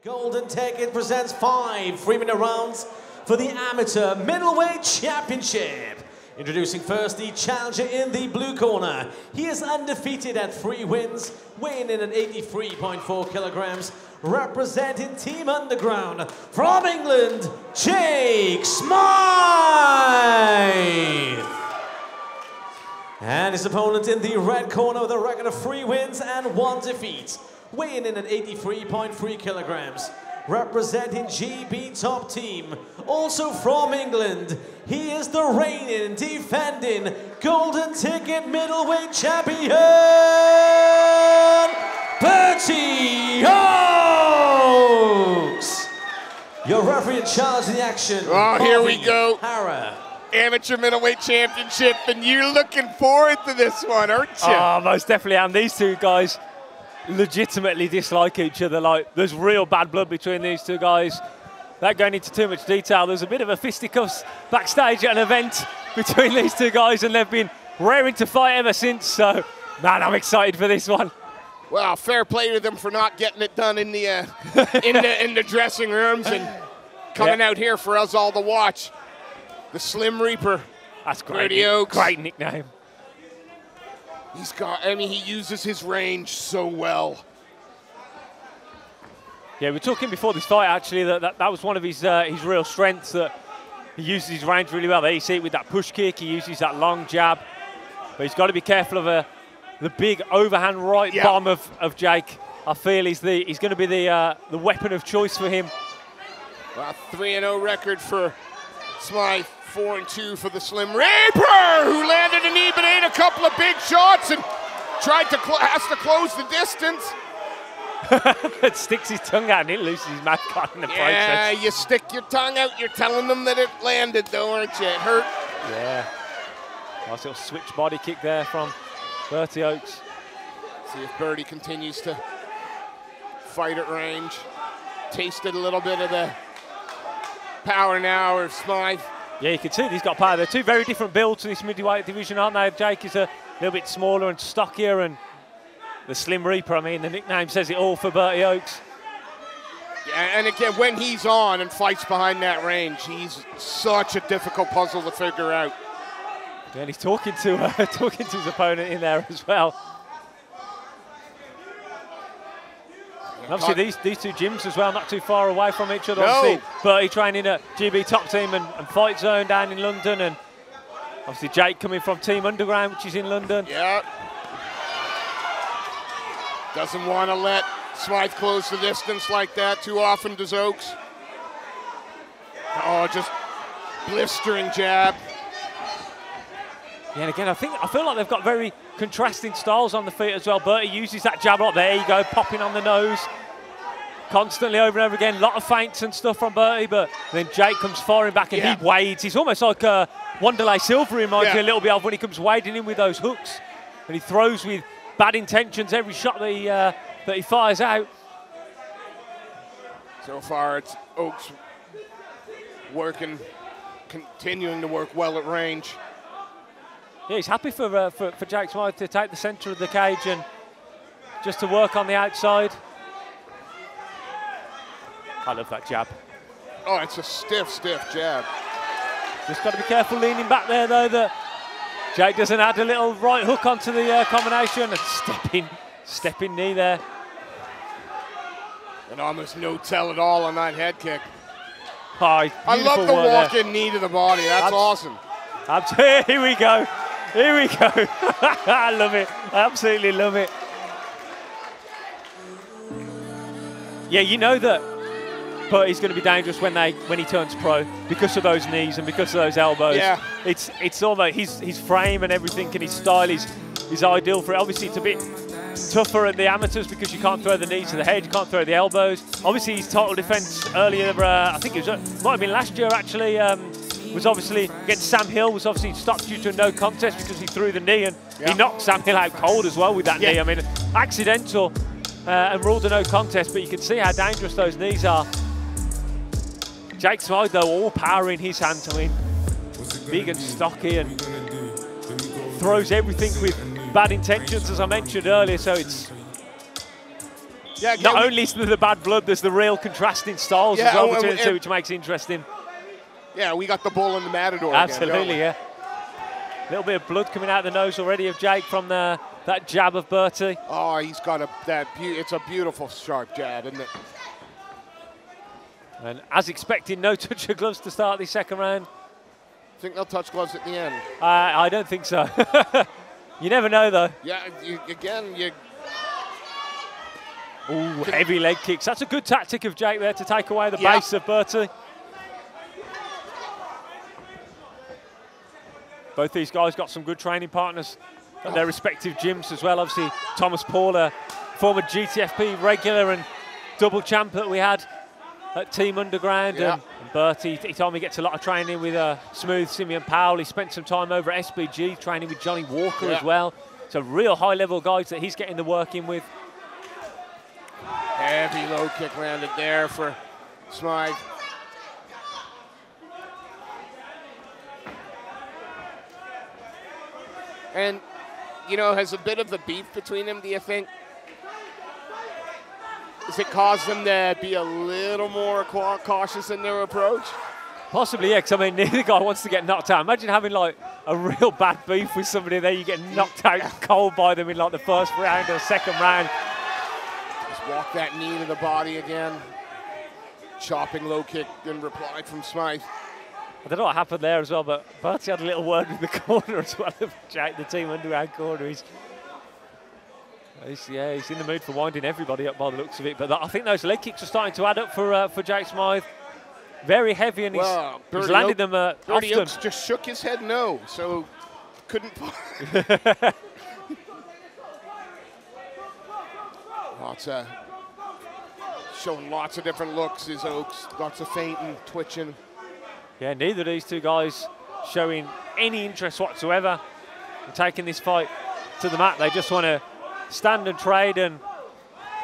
Golden Ticket presents 5 3-minute rounds for the Amateur Middleweight Championship. Introducing first the challenger in the blue corner. He is undefeated at 3 wins, weighing in at 83.4 kilograms, representing Team Underground from England, Jake Smythe. And his opponent in the red corner with a record of 3 wins and 1 defeat, weighing in at 83.3 kilograms, representing GB Top Team, also from England. He is the reigning, defending Golden Ticket Middleweight Champion, Bertie. Your referee in charge of the action. Oh, here we go. Hara. Amateur Middleweight Championship, and you're looking forward to this one, aren't you? Oh, most definitely. And these two guys legitimately dislike each other. Like, there's real bad blood between these two guys. Without going into too much detail, there's a bit of a fisticuffs backstage at an event between these two guys, and they've been raring to fight ever since. So, man, I'm excited for this one. Well, fair play to them for not getting it done in the in the dressing rooms and coming out here for us all to watch. The Slim Reaper. That's great. Bertie Oaks. Great nickname. He's got, I mean, he uses his range so well. Yeah, we were talking before this fight, actually, that was one of his real strengths, that he uses his range really well. There you see it with that push kick. He uses that long jab. But he's got to be careful of the big overhand right bomb of Jake. I feel he's going to be the weapon of choice for him. Well, 3-0 record for Smythe. 4-2 for the Slim Reaper, who landed a knee but ate a couple of big shots and tried to has to close the distance. It sticks his tongue out and it loses his mouth guard in the process. Yeah, you stick your tongue out, you're telling them that it landed though, aren't you? It hurt. Yeah. Nice little switch body kick there from Bertie Oaks. See if Bertie continues to fight at range. Tasted a little bit of the power now of Smythe. Yeah, you can see he's got power. They're two very different builds to this middleweight division, aren't they? Jake is a little bit smaller and stockier, and the Slim Reaper, I mean, the nickname says it all for Bertie Oaks. Yeah, and again, when he's on and fights behind that range, he's such a difficult puzzle to figure out. Yeah, and he's talking to his opponent in there as well. And obviously, these two gyms as well, not too far away from each other. No. Obviously, Bertie training at GB Top Team and Fight Zone down in London, and obviously Jake coming from Team Underground, which is in London. Yeah. Doesn't want to let Smythe close the distance like that too often, does Oaks. Oh, just blistering jab. Yeah, and again, I feel like they've got very contrasting styles on the feet as well. Bertie uses that jab a lot. There you go, popping on the nose. Constantly over and over again. A lot of feints and stuff from Bertie, but then Jake comes firing back and he wades. He's almost like Wanderlei Silva, reminds me a little bit of when he comes wading in with those hooks. And he throws with bad intentions every shot that he fires out. So far, it's Oaks continuing to work well at range. Yeah, he's happy for Jake Smythe to take the centre of the cage and just to work on the outside. I love that jab. Oh, it's a stiff jab. Just got to be careful leaning back there, though, that Jake doesn't add a little right hook onto the combination, and stepping knee there. And almost no tell at all on that head kick. Oh, I love the walk-in knee to the body. That's awesome. Here we go. Here we go. I love it. I absolutely love it. Yeah, you know that Bertie's going to be dangerous when he turns pro because of those knees and because of those elbows. Yeah. It's almost his frame and everything and his style is ideal for it. Obviously, it's a bit tougher at the amateurs because you can't throw the knees to the head, you can't throw the elbows. Obviously, his title defence earlier, I think it might have been last year actually, was obviously against Sam Hill, was obviously stopped due to a no contest because he threw the knee, and he knocked Sam Hill out cold as well with that knee. I mean, accidental and ruled a no contest, but you can see how dangerous those knees are. Jake Smythe, though, all power in his hands. I mean, big and stocky and throws everything with bad intentions, as I mentioned earlier, so it's Yeah, not only is there the bad blood, there's the real contrasting styles as well between the two, which makes it interesting. Yeah, we got the bull and the matador. Absolutely, yeah. A little bit of blood coming out the nose already of Jake from that jab of Bertie. Oh, he's got it's a beautiful sharp jab, isn't it? And as expected, no touch of gloves to start the second round. Think they'll touch gloves at the end? I don't think so. You never know, though. Yeah, Ooh, heavy leg kicks. That's a good tactic of Jake there to take away the base of Bertie. Both these guys got some good training partners at their respective gyms as well. Obviously, Thomas Paul, former GTFP regular and double champ that we had at Team Underground. And Bertie, he told me he gets a lot of training with Smythe, Simeon Powell. He spent some time over at SBG training with Johnny Walker as well. So real high-level guys that he's getting the work in with. Heavy low kick landed there for Smythe. And, you know, has a bit of the beef between them, do you think? Does it cause them to be a little more cautious in their approach? Possibly, yeah, because, I mean, neither guy wants to get knocked out. Imagine having, like, a real bad beef with somebody there. You get knocked out cold by them in, like, the first round or second round. Just walk that knee to the body again. Chopping low kick in reply from Smythe. I don't know what happened there as well, but Bertie had a little word with the corner as well of Jake, the Team Underground corner. He's in the mood for winding everybody up by the looks of it. But I think those leg kicks are starting to add up for Jake Smythe. Very heavy, and he's landed them Bertie often. Oaks just shook his head no, so couldn't. Showing lots of different looks is Oaks. Lots of feinting, twitching. Yeah, neither of these two guys showing any interest whatsoever in taking this fight to the mat. They just want to stand and trade and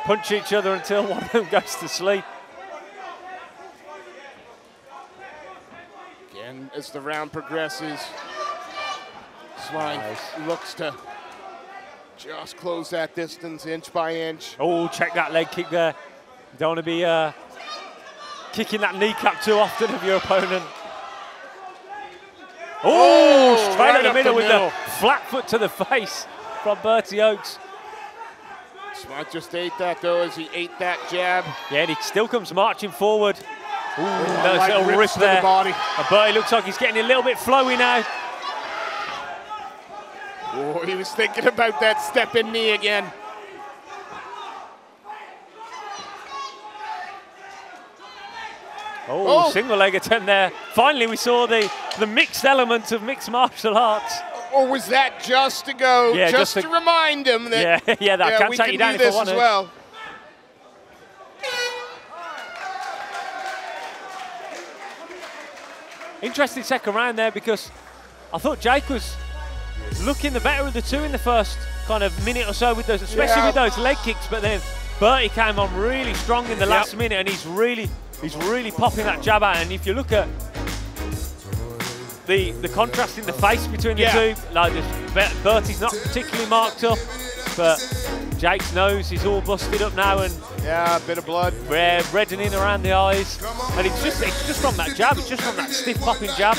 punch each other until one of them goes to sleep. Again, as the round progresses, Smythe looks to just close that distance inch by inch. Oh, check that leg kick there. You don't want to be kicking that kneecap too often of your opponent. Oh, straight right in the middle with middle. the flat foot to the face from Bertie Oaks. Smythe just ate that, though, as he ate that jab. Yeah, and he still comes marching forward. Ooh, nice little rip there. Body. And Bertie looks like he's getting a little bit flowy now. Oh, he was thinking about that step-in knee again. Oh, single leg attempt there. Finally, we saw the mixed element of mixed martial arts. Or was that just to go, just to remind him that that I can't take you down if I want as to. well. Interesting second round there, because I thought Jake was looking the better of the two in the first kind of minute or so with those, especially with those leg kicks. But then Bertie came on really strong in the last minute, and he's really popping that jab out. And if you look at the contrast in the face between the two, like Bertie's not particularly marked up, but Jake's nose is all busted up now, and a bit of blood, reddening around the eyes, and it's just from that jab. It's just from that stiff popping jab.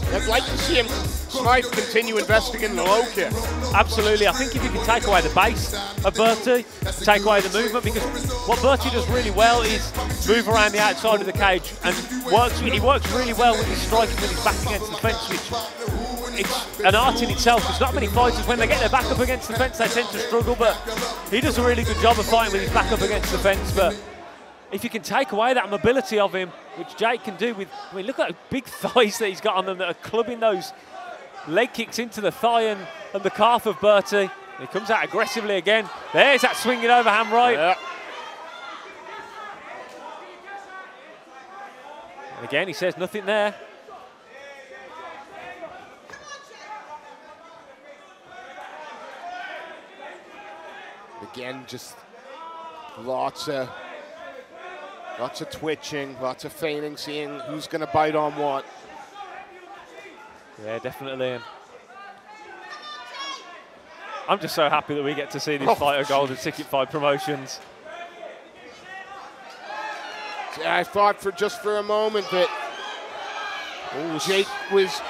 I'd like to see him, Smythe, continue investing in the low kick. Absolutely. I think if you can take away the base of Bertie, take away the movement, because what Bertie does really well is move around the outside of the cage, and he works really well with his striking with his back against the fence, which it's an art in itself. There's not many fighters, when they get their back up against the fence, they tend to struggle, but he does a really good job of fighting with his back up against the fence. But if you can take away that mobility of him, which Jake can do with, I mean, look at the big thighs that he's got on them that are clubbing those leg kicks into the thigh and the calf of Bertie. He comes out aggressively again. There's that swinging overhand right. Yeah. And again, he says nothing there. Again, just lots of twitching, lots of feigning, seeing who's going to bite on what. Yeah, definitely. I'm just so happy that we get to see this fight at Golden Ticket Fight Promotions. Yeah, I thought just for a moment that Jake was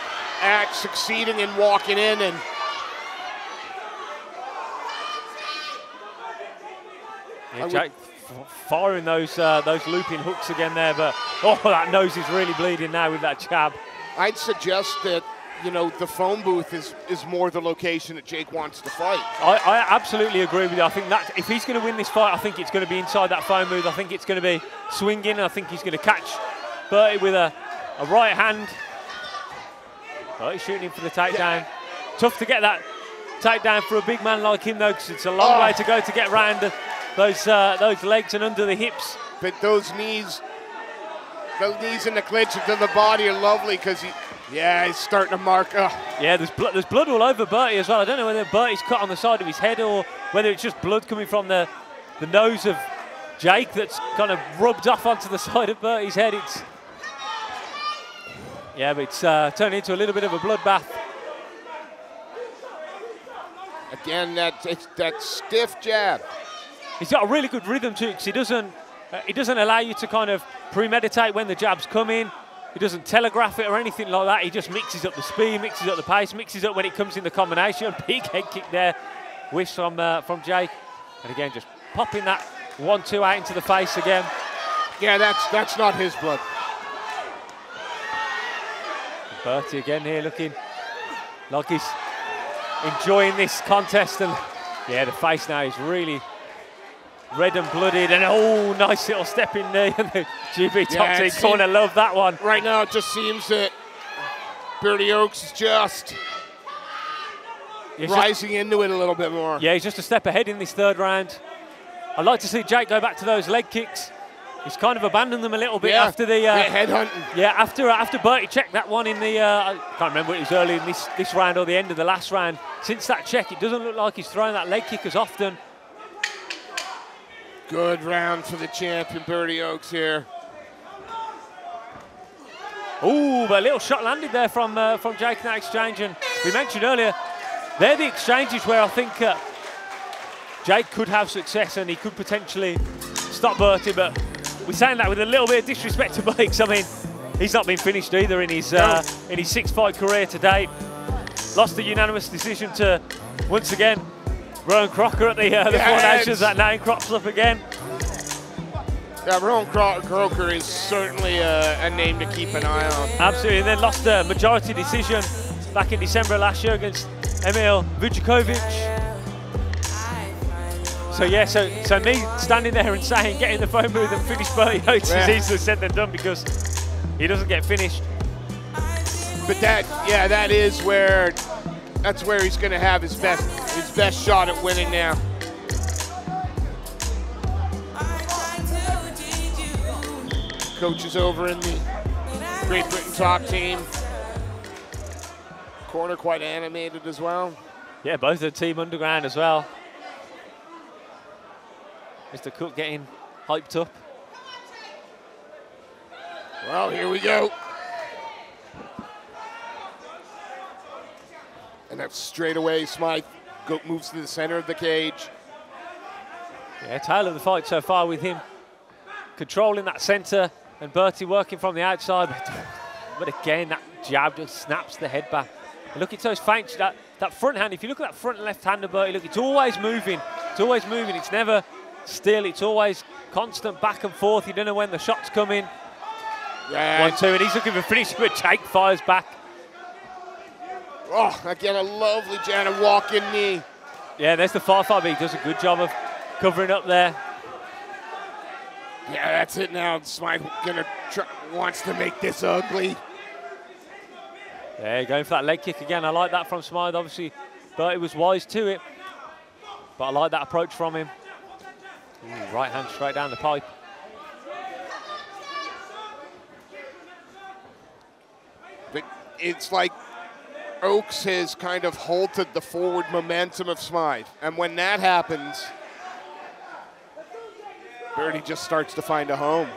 succeeding in walking in, and yeah, Jake firing those looping hooks again there, but that nose is really bleeding now with that jab. I'd suggest that, you know, the phone booth is more the location that Jake wants to fight. I absolutely agree with you. I think that if he's going to win this fight, I think it's going to be inside that phone booth. I think it's going to be swinging, and I think he's going to catch Bertie with a right hand. Bertie shooting him for the takedown. Tough to get that takedown for a big man like him, though, because it's a long way to go to get round those legs and under the hips. But those knees in the clinch into the body are lovely, because he's starting to mark. Yeah, there's blood all over Bertie as well. I don't know whether Bertie's cut on the side of his head or whether it's just blood coming from the nose of Jake that's kind of rubbed off onto the side of Bertie's head. But it's turned into a little bit of a bloodbath. Again, that stiff jab. He's got a really good rhythm too, because he doesn't allow you to kind of premeditate when the jabs come in. He doesn't telegraph it or anything like that. He just mixes up the speed, mixes up the pace, mixes up when it comes in the combination. Big head kick there, whisk from Jake. And again, just popping that 1-2 out into the face again. Yeah, that's not his blood. Bertie again here looking like he's enjoying this contest. And yeah, the face now is really red and blooded, and nice little stepping knee, and the GB top team corner love that one. Right now it just seems that Bertie Oaks is just rising into it a little bit more. Yeah, he's just a step ahead in this third round. I'd like to see Jake go back to those leg kicks. He's kind of abandoned them a little bit after the head hunting. Yeah, after Bertie checked that one in the I can't remember it was early in this round or the end of the last round. Since that check, it doesn't look like he's throwing that leg kick as often. Good round for the champion, Bertie Oaks here. But a little shot landed there from Jake in that exchange. And we mentioned earlier, they're the exchanges where I think Jake could have success and he could potentially stop Bertie. But we're saying that with a little bit of disrespect to Bertie, because I mean, he's not been finished either in his 6-fight career to date. Lost a unanimous decision to, once again, Rowan Crocker at the Four Nations. That name crops up again. Yeah, Rowan Crocker is certainly a name to keep an eye on. Absolutely, and then lost a majority decision back in December last year against Emil Vujakovic. So yeah, so me standing there and saying get in the phone booth and finish Bertie Oaks is easier said than done, because he doesn't get finished. But that's where he's going to have his best shot at winning now. Coaches over in the Great Britain top team. Corner quite animated as well. Yeah, both are Team Underground as well. Mr. Cook getting hyped up. Well, here we go. And that's straight away. Smythe moves to the center of the cage. Yeah, tail of the fight so far with him controlling that center and Bertie working from the outside. But again, that jab just snaps the head back. And look at those feints, that front hand. If you look at that front left hand of Bertie, look, it's always moving. It's always moving. It's never still. It's always constant back and forth. You don't know when the shot's coming. Yeah. 1-2, and he's looking for finishing, but Jake fires back. Oh, again, a lovely Janet walk-in knee. Yeah, there's the 5-5, but he does a good job of covering up there. Yeah, that's it now. Smythe wants to make this ugly. Yeah, going for that leg kick again. I like that from Smythe. Obviously, Bertie was wise to it, but I like that approach from him. Right hand straight down the pipe. But it's like Oaks has kind of halted the forward momentum of Smythe. And when that happens, Bertie just starts to find a home.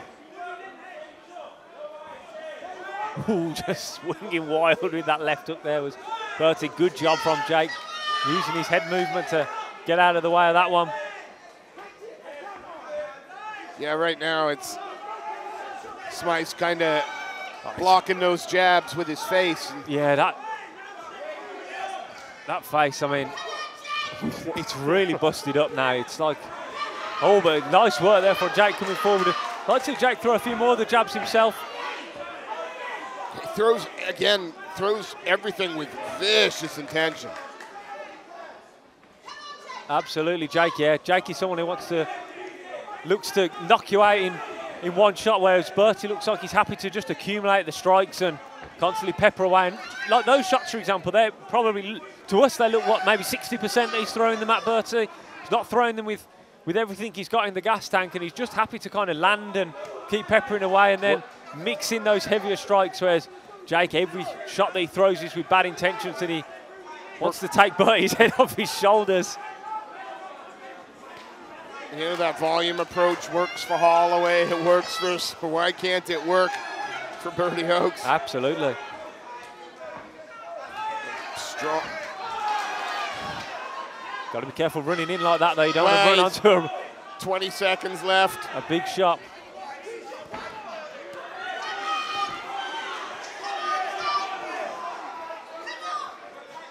Ooh, just swinging wild with that left hook there was Bertie. Good job from Jake using his head movement to get out of the way of that one. Yeah, right now it's Smythe's kind of blocking those jabs with his face. Yeah, that face, I mean, it's really busted up now. It's like, oh, but nice work there for Jake coming forward. I'd like to see Jake throw a few more of the jabs himself. He throws everything with vicious intention. Absolutely, Jake, yeah. Jake is someone who looks to knock you out in one shot, whereas Bertie looks like he's happy to just accumulate the strikes and constantly pepper away. And like those shots, for example, they're probably, to us, they look, what, maybe 60% that he's throwing them at Bertie. He's not throwing them with everything he's got in the gas tank, and he's just happy to kind of land and keep peppering away and then mix in those heavier strikes, whereas Jake, every shot that he throws is with bad intentions, and he wants to take Bertie's head off his shoulders. You know, that volume approach works for Holloway. It works for, why can't it work for Bertie Oakes? Absolutely. Strong. Got to be careful running in like that, though. You don't want to run onto him. 20 seconds left. A big shot.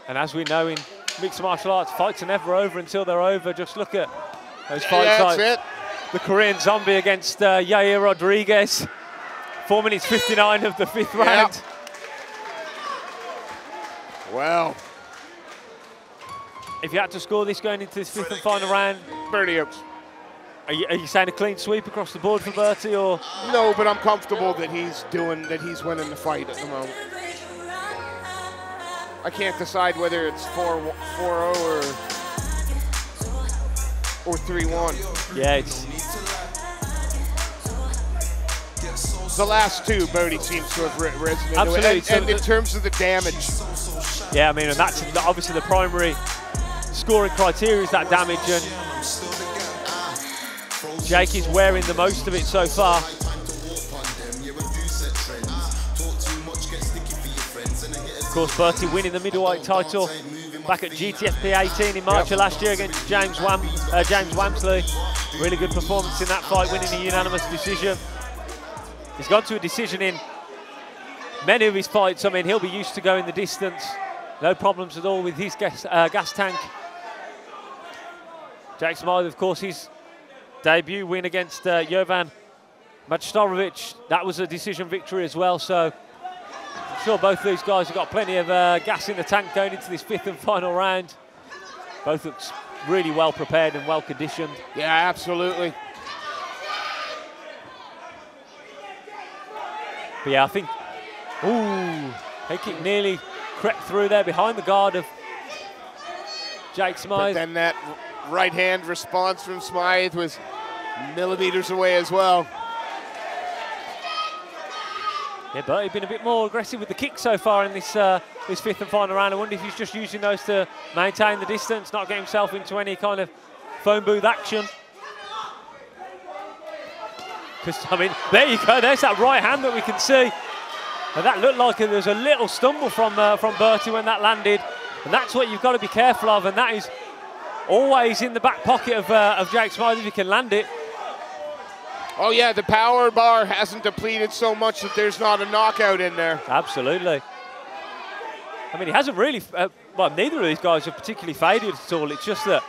And as we know in mixed martial arts, fights are never over until they're over. Just look at those fights like the Korean Zombie against Yair Rodriguez. 4 minutes 59 of the 5th round. Well, if you had to score this going into this 5th and final round, Bertie Oakes. Are you saying a clean sweep across the board for Bertie, or? No, but I'm comfortable that he's winning the fight at the moment. I can't decide whether it's 4-0 or 3-1. Yeah, it's the last two. Bertie seems to have risen into absolutely. it. And in terms of the damage. Yeah, I mean, and that's obviously the primary scoring criteria is that damage, and Jake is wearing the most of it so far. Of course, Bertie winning the middleweight title back at GTFP 18 in March of last year against James Wamsley. Really good performance in that fight, winning a unanimous decision. He's gone to a decision in many of his fights. I mean, he'll be used to going the distance. No problems at all with his gas tank. Jake Smythe, of course, his debut win against Jovan Majstorovic, that was a decision victory as well. So I'm sure both of these guys have got plenty of gas in the tank going into this 5th and final round. Both look really well prepared and well conditioned. Yeah, absolutely. But yeah, I think, it nearly crept through there behind the guard of Jake Smythe. But then that right hand response from Smythe was millimeters away as well. Yeah, but he's been a bit more aggressive with the kick so far in this 5th and final round. I wonder if he's just using those to maintain the distance, not get himself into any kind of phone booth action. Because, I mean, there you go, there's that right hand that we can see. And that looked like there was a little stumble from Bertie when that landed. And that's what you've got to be careful of, and that is always in the back pocket of Jake Smythe if he can land it. Oh yeah, the power bar hasn't depleted so much that there's not a knockout in there. Absolutely. I mean, he hasn't really, well, neither of these guys have particularly faded at all. It's just that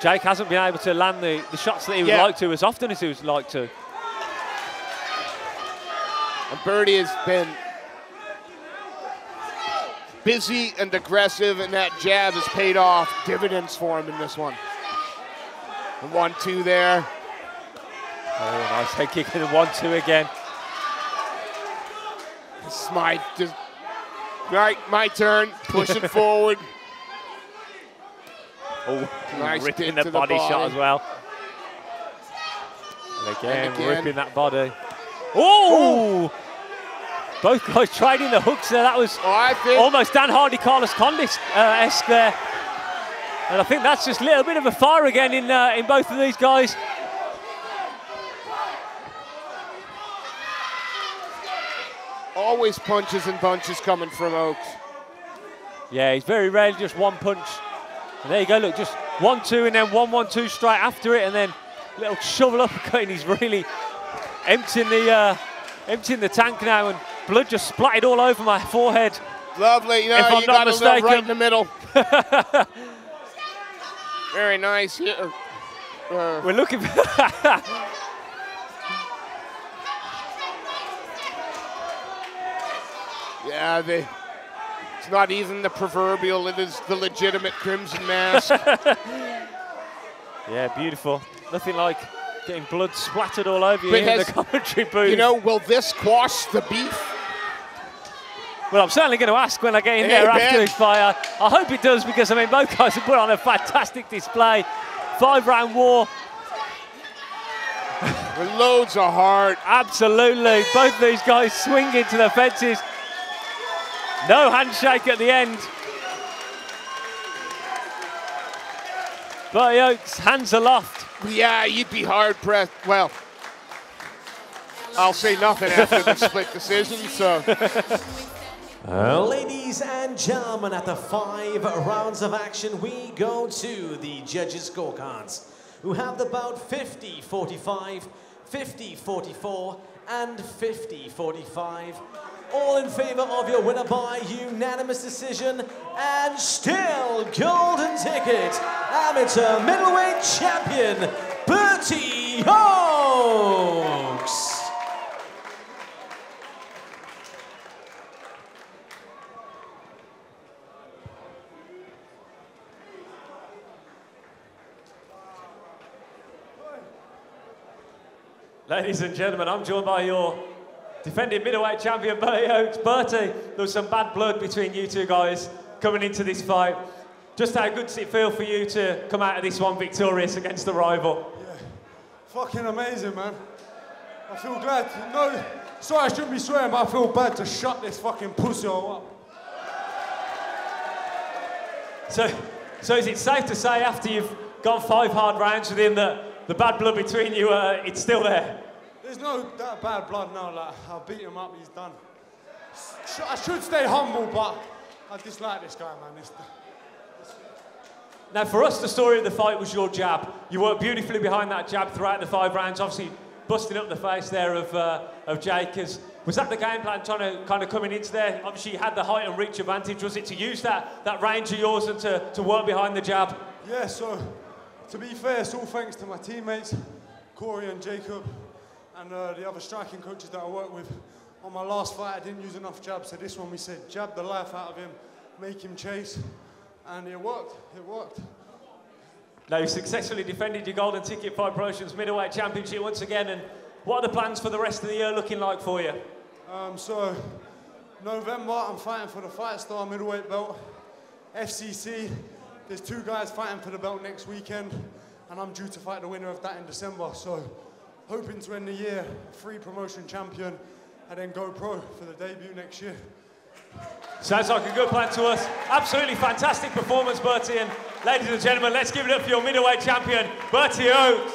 Jake hasn't been able to land the shots that he would like to as often as he would like to. And Bertie has been busy and aggressive, and that jab has paid off dividends for him in this one. And 1-2 there. Oh, nice head kick and 1-2 again. Smythe just, right, my turn, pushing forward. Oh, nice ripping the body shot as well. And again, ripping that body. Oh! Both guys trading the hooks there. That was almost Dan Hardy, Carlos Condit-esque there. And I think that's just a little bit of a fire again in both of these guys. Always punches and bunches coming from Oakes. Yeah, he's very rarely just one punch. And there you go, look, just 1-2 and then 1-1-2 straight after it, and then little shovel uppercut, and he's really emptying the tank now, and blood just splattered all over my forehead. Lovely, you know, if I'm you not got mistaken. right in the middle. Very nice. We're looking for yeah, it's not even the proverbial, it is the legitimate Crimson Mask. Yeah, beautiful. Nothing like getting blood splattered all over you in the commentary booth. You know, will this quash the beef? Well, I'm certainly going to ask when I get in there after this fight. I hope it does, because, I mean, both guys have put on a fantastic display. 5-round war. With loads of heart. Absolutely. Both these guys swinging to the fences. No handshake at the end. Bertie Oates, hands aloft. Yeah, you'd be hard-pressed. Well, I'll say nothing after the split decision, so... Ladies and gentlemen, at the 5 rounds of action, we go to the judges' scorecards, who have the bout 50-45, 50-44, and 50-45. All in favor of your winner by unanimous decision, and still golden ticket, amateur middleweight champion, Bertie Oates. Ladies and gentlemen, I'm joined by your defending middleweight champion, Bertie Oates. Bertie, there was some bad blood between you two guys coming into this fight. Just how good does it feel for you to come out of this one victorious against the rival? Yeah, fucking amazing, man. I feel glad. No, sorry, I shouldn't be swearing, but I feel bad to shut this fucking pussy all up. So is it safe to say, after you've gone 5 hard rounds with him, that the bad blood between you, it's still there? There's no that bad blood now. Like, I'll beat him up, he's done. I should stay humble, but I dislike this guy, man. Now, for us, the story of the fight was your jab. You worked beautifully behind that jab throughout the 5 rounds, obviously busting up the face there of Jake. Was that the game plan, trying to kind of coming into there? Obviously, you had the height and reach advantage. Was it to use that range of yours and to work behind the jab? Yeah, so to be fair, it's all thanks to my teammates, Corey and Jacob, and the other striking coaches that I work with. On my last fight, I didn't use enough jabs, so this one we said, jab the life out of him, make him chase, and it worked, it worked. Now, you successfully defended your golden ticket Fight Promotions Middleweight Championship once again, and what are the plans for the rest of the year looking like for you? So, November, I'm fighting for the Fight Star Middleweight belt. FCC, there's 2 guys fighting for the belt next weekend, and I'm due to fight the winner of that in December, so hoping to end the year free promotion champion and then go pro for the debut next year. Sounds like a good plan to us. Absolutely fantastic performance, Bertie. And ladies and gentlemen, let's give it up for your middleweight champion, Bertie Oates.